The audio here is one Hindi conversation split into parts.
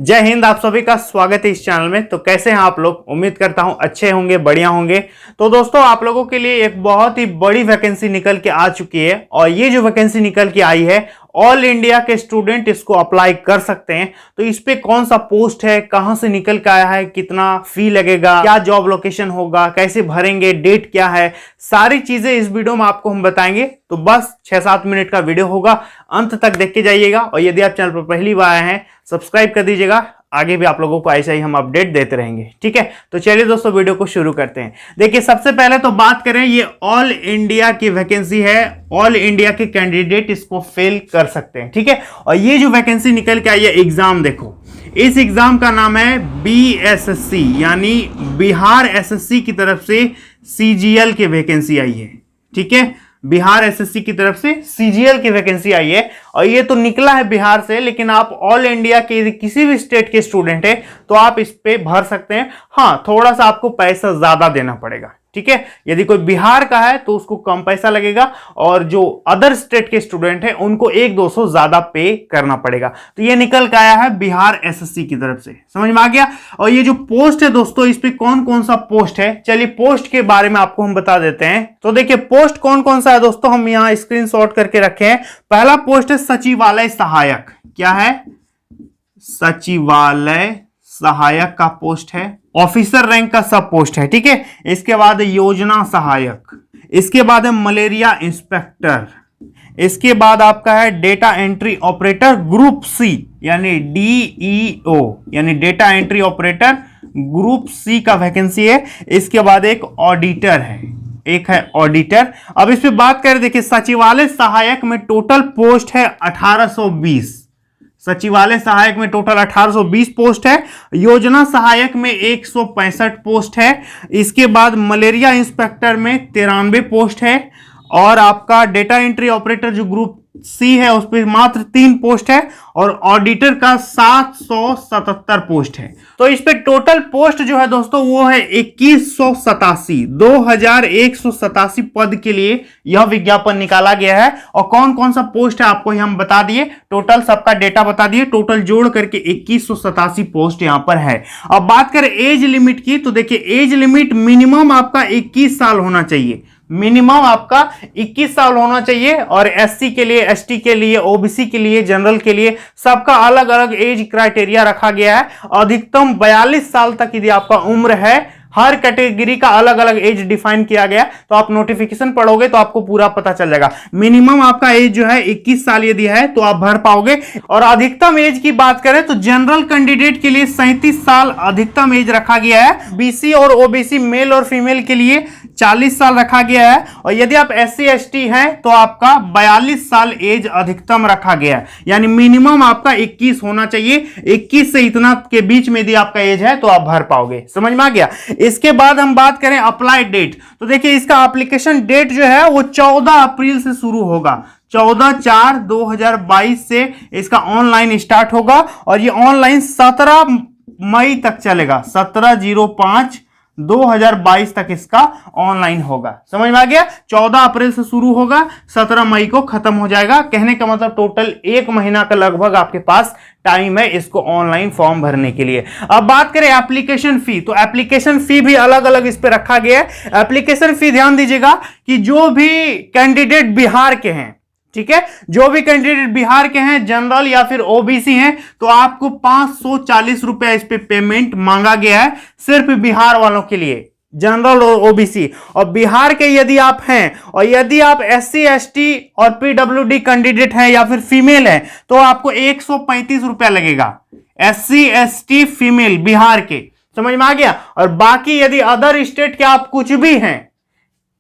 जय हिंद। आप सभी का स्वागत है इस चैनल में। तो कैसे हैं आप लोग? उम्मीद करता हूं अच्छे होंगे, बढ़िया होंगे। तो दोस्तों, आप लोगों के लिए एक बहुत ही बड़ी वैकेंसी निकल के आ चुकी है और ये जो वैकेंसी निकल के आई है, ऑल इंडिया के स्टूडेंट इसको अप्लाई कर सकते हैं। तो इस पे कौन सा पोस्ट है, कहां से निकल के आया है, कितना फी लगेगा, क्या जॉब लोकेशन होगा, कैसे भरेंगे, डेट क्या है, सारी चीजें इस वीडियो में आपको हम बताएंगे। तो बस 6-7 मिनट का वीडियो होगा, अंत तक देख के जाइएगा। और यदि आप चैनल पर पहली बार आए हैं, सब्सक्राइब कर दीजिएगा। आगे भी आप लोगों को ऐसा ही हम अपडेट देते रहेंगे, ठीक है। तो चलिए दोस्तों, वीडियो को शुरू करते हैं। देखिए, सबसे पहले तो बात करें, ये ऑल इंडिया की वैकेंसी है। ऑल इंडिया के कैंडिडेट इसको फेल कर सकते हैं, ठीक है। और ये जो वैकेंसी निकल के आई है, एग्जाम देखो, इस एग्जाम का नाम है BSSC, यानी बिहार SSC की तरफ से CGL की वैकेंसी आई है, ठीक है। बिहार SSC की तरफ से CGL की वैकेंसी आई है और ये तो निकला है बिहार से, लेकिन आप ऑल इंडिया के किसी भी स्टेट के स्टूडेंट है तो आप इस पे भर सकते हैं। हाँ, थोड़ा सा आपको पैसा ज्यादा देना पड़ेगा, ठीक है। यदि कोई बिहार का है तो उसको कम पैसा लगेगा और जो अदर स्टेट के स्टूडेंट है उनको 100-200 ज्यादा पे करना पड़ेगा। तो ये निकल के आया है बिहार SSC की तरफ से, समझ में आ गया। और ये जो पोस्ट है दोस्तों, इस पे कौन कौन सा पोस्ट है, चलिए पोस्ट के बारे में आपको हम बता देते हैं। तो देखिए, पोस्ट कौन कौन सा है दोस्तों, हम यहां स्क्रीनशॉट करके रखे हैं। पहला पोस्ट है सचिवालय सहायक। क्या है? सचिवालय सहायक का पोस्ट है, ऑफिसर रैंक का सब पोस्ट है, ठीक है। इसके बाद योजना सहायक, इसके बाद है मलेरिया इंस्पेक्टर, इसके बाद आपका है data entry operator group C, यानी DEO, यानी data entry operator group C का वैकेंसी है। इसके बाद एक ऑडिटर है, एक है ऑडिटर। अब इस पे बात करें, देखिए सचिवालय सहायक में टोटल पोस्ट है 1820। सचिवालय सहायक में टोटल 1820 पोस्ट है। योजना सहायक में 165 पोस्ट है। इसके बाद मलेरिया इंस्पेक्टर में 93 पोस्ट है और आपका डेटा एंट्री ऑपरेटर जो ग्रुप C है उस पर मात्र 3 पोस्ट है और ऑडिटर का 777 पोस्ट है। तो इस पे टोटल पोस्ट जो है दोस्तों वो है 2187 पद के लिए यह विज्ञापन निकाला गया है। और कौन कौन सा पोस्ट है आपको हम बता दिए, टोटल सबका डेटा बता दिए। टोटल जोड़ करके 2187 पोस्ट यहां पर है। अब बात करें एज लिमिट की, तो देखिए एज लिमिट मिनिमम आपका 21 साल होना चाहिए, मिनिमम आपका 21 साल होना चाहिए। और SC के लिए, ST के लिए, OBC के लिए, जनरल के लिए सबका अलग अलग एज क्राइटेरिया रखा गया है। अधिकतम 42 साल तक यदि आपका उम्र है, हर कैटेगरी का अलग अलग एज डिफाइन किया गया। तो आप नोटिफिकेशन पढ़ोगे तो आपको पूरा पता चल जाएगा। मिनिमम आपका एज जो है 21 साल यदि है तो आप भर पाओगे। और अधिकतम एज की बात करें तो जनरल कैंडिडेट के लिए 37 साल अधिकतम एज रखा गया है। BC और OBC मेल और फीमेल के लिए 40 साल रखा गया है। और यदि आप SC ST हैं तो आपका 42 साल एज अधिकतम रखा गया है, यानी मिनिमम आपका 21 होना चाहिए। 21 से इतना के बीच में यदि आपका एज है तो आप भर पाओगे, समझ में आ गया। इसके बाद हम बात करें अप्लाई डेट, तो देखिए इसका एप्लीकेशन डेट जो है वो 14 अप्रैल से शुरू होगा। 14/4/2022 से इसका ऑनलाइन स्टार्ट होगा और ये ऑनलाइन 17 मई तक चलेगा। 17/05/2022 तक इसका ऑनलाइन होगा, समझ में आ गया। 14 अप्रैल से शुरू होगा, 17 मई को खत्म हो जाएगा। कहने का मतलब टोटल 1 महीना का लगभग आपके पास टाइम है इसको ऑनलाइन फॉर्म भरने के लिए। अब बात करें एप्लीकेशन फी, तो एप्लीकेशन फी भी अलग अलग इस पे रखा गया है। एप्लीकेशन फी ध्यान दीजिएगा कि जो भी कैंडिडेट बिहार के हैं, ठीक है, जो भी कैंडिडेट बिहार के हैं, जनरल या फिर OBC हैं, तो आपको 540 रुपया इस पे पेमेंट मांगा गया है, सिर्फ बिहार वालों के लिए, जनरल और OBC। और बिहार के यदि आप हैं और यदि आप SC ST और PWD कैंडिडेट हैं या फिर फीमेल हैं तो आपको 135 रुपया लगेगा। SC ST फीमेल बिहार के, समझ में आ गया। और बाकी यदि अदर स्टेट के आप कुछ भी हैं,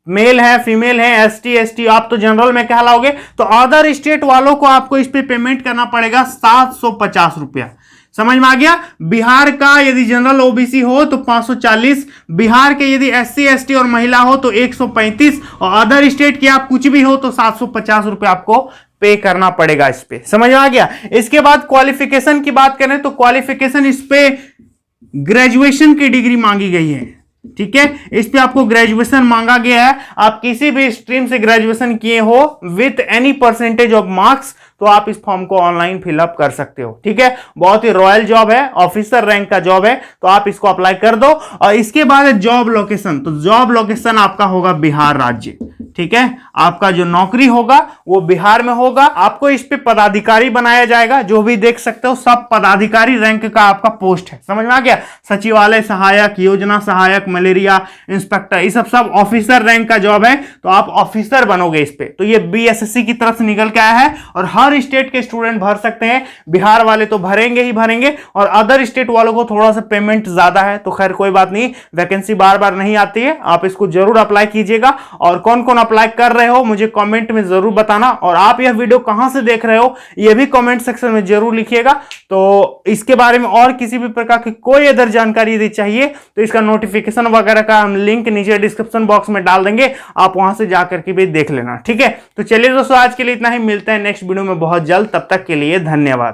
मेल है, फीमेल है, ST ST, आप तो जनरल में कहलाओगे, तो अदर स्टेट वालों को आपको इस पे पेमेंट करना पड़ेगा 750 रुपया, समझ में आ गया। बिहार का यदि जनरल OBC हो तो 540, बिहार के यदि SC ST और महिला हो तो 135, और अदर स्टेट के आप कुछ भी हो तो 750 रुपया आपको पे करना पड़ेगा इस पे, समझ में आ गया। इसके बाद क्वालिफिकेशन की बात करें तो क्वालिफिकेशन इस पे ग्रेजुएशन की डिग्री मांगी गई है, ठीक है। इस पे आपको ग्रेजुएशन मांगा गया है, आप किसी भी स्ट्रीम से ग्रेजुएशन किए हो with any percentage of marks, तो आप इस फॉर्म को ऑनलाइन फिलअप कर सकते हो। ठीक है, बहुत ही रॉयल जॉब है, ऑफिसर रैंक का जॉब है, तो आप इसको अप्लाई कर दो। और इसके बाद है जॉब लोकेशन, तो जॉब लोकेशन आपका होगा बिहार राज्य। ठीक है, आपका जो नौकरी होगा वो बिहार में होगा। आपको इस पे पदाधिकारी बनाया जाएगा, जो भी देख सकते हो सब पदाधिकारी रैंक का आपका पोस्ट है, समझ में आ गया। सचिवालय सहायक, योजना सहायक, मलेरिया इंस्पेक्टर, ये सब ऑफिसर रैंक का जॉब है, तो आप ऑफिसर बनोगे इस पे। तो ये बीएसएससी की तरफ से निकल के आया है और हर स्टेट के स्टूडेंट भर सकते हैं। बिहार वाले तो भरेंगे ही भरेंगे, और अदर स्टेट वालों को थोड़ा सा पेमेंट ज्यादा है, तो खैर कोई बात नहीं, वैकेंसी बार बार नहीं आती है, आप इसको जरूर अप्लाई कीजिएगा। और कौन कौन अप्लाई कर रहे हो मुझे कमेंट में जरूर बताना, और आप यह वीडियो कहां से देख रहे हो यह भी कमेंट सेक्शन में जरूर लिखिएगा। तो इसके बारे में और किसी भी प्रकार की कोई अदर जानकारी यदि चाहिए तो इसका नोटिफिकेशन वगैरह का हम लिंक नीचे डिस्क्रिप्शन बॉक्स में डाल देंगे, आप वहां से जाकर के भी देख लेना। ठीक है, तो चलिए दोस्तों, आज के लिए इतना ही, मिलते हैं नेक्स्ट वीडियो में बहुत जल्द, तब तक के लिए धन्यवाद।